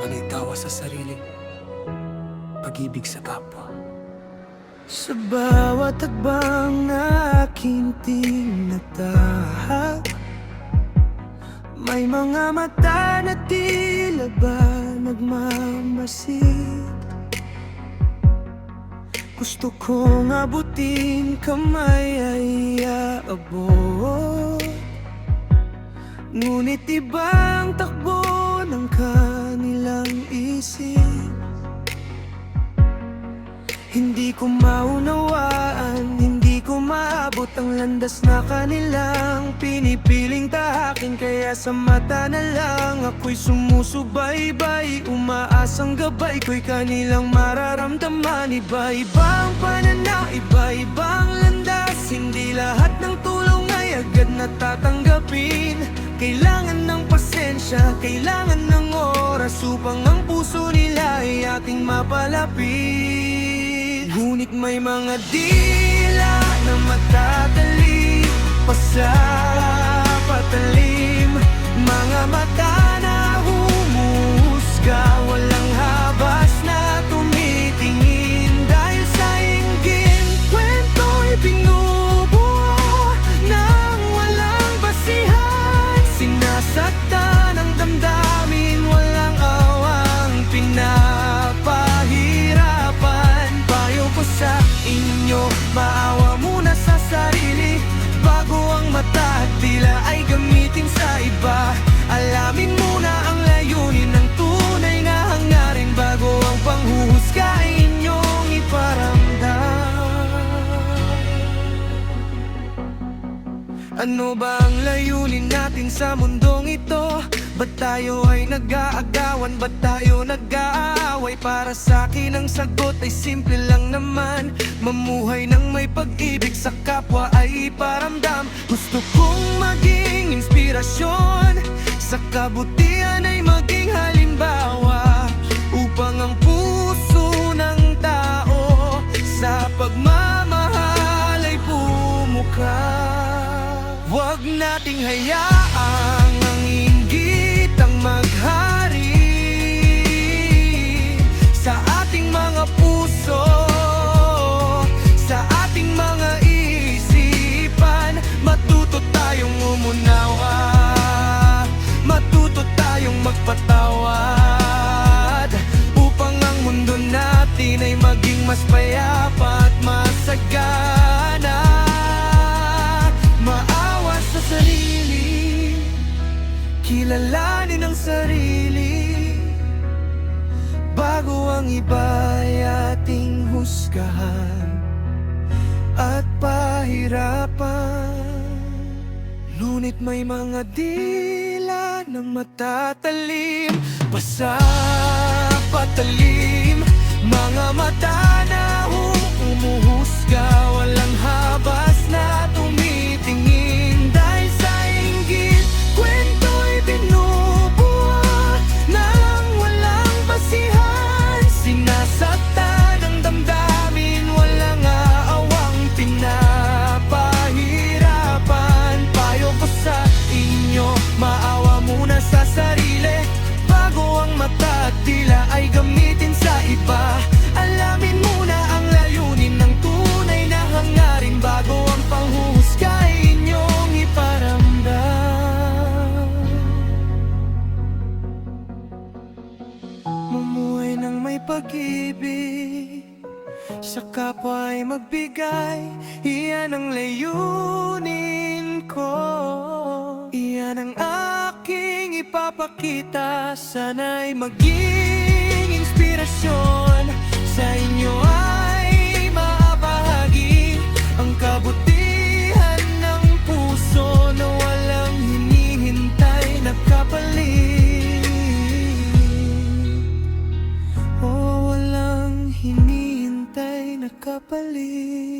Pag-itawa sa sarili, pag-ibig sa kapwa. Sa bawat hakbang na aking tinatahak, may mga mata na tila ba nagmamasid. Gusto kong abutin, kamay ay aabot, ngunit ibang takbo ng kanilang isip. Hindi ko maunawaan, hindi ko maabot ang landas na kanilang pinipiling tahakin. Kaya sa mata na lang ako'y sumusubaybay, umaasang gabay ko'y kanilang mararamdaman. Iba-ibang pananaw, iba-ibang landas, hindi lahat ng tulong ay agad natatanggapin. Kailangan ng pasensya, kailangan ng oras upang ang puso nila ay ating mapalapit. Ngunit may mga dila na matatalim, patalim, mga mata na humuhusga, walang habas na tumitingin. Dahil sa inggit, kwento'y binubuo nang walang basihan. Sinasaktan ang damdamin, walang awang pinapahirapan. Payo ko sa inyo, maawa muna sa sarili bago ang mata at dila ay gamitin sa iba. Alamin muna ang layunin ng tunay na hangarin bago ang panghuhusga ay inyong iparamdam. Ano ba ang layunin natin sa mundong ito? Ba't tayo ay nag-aagawan? Ba't tayo nag-aaway? Para sa'kin ang sagot ay simple lang naman: mamuhay ng may pag-ibig sa kapwa ay iparamdam. Gusto kong maging inspirasyon, sa kabutihan ay maging halimbawa, upang ang puso ng tao sa pagmamahal ay bumuka. Huwag nating hayaang ang inggit ang maghari sa ating mga puso, sa ating mga isipan. Matuto tayong umunawa, matuto tayong magpatawad, upang ang mundo natin ay maging mas payapa at masagana. Maawa sa sarili, kilalanin ang sarili, bago ang iba'y ating husgahan at pahirapan. Ngunit may mga dila na matatalim, patalim, mga mata na humuhusga, walang habas na tumitingin. Dahil sa inggit, kwento'y binubuo nang walang basihan. Sinasaktan ang damdamin, walang aawang pinapahirapan. Payo ko sa inyo, maawa muna sa sarili bago ang mata at dila ay gamitin sa iba. Alamin muna ang layunin ng tunay na hangarin bago ang panghuhusga ay inyong iparamdam. Mamuhay ng may pag-ibig, sa kapwa ay magbigay, iyan ang layunin ko. Iyan ang aking ipapakita, sana'y maging inspirasyon. Sa inyo ay mabahagi ang kabutihan ng puso na walang hinihintay na kapalit. Oh, walang hinihintay na kapalit.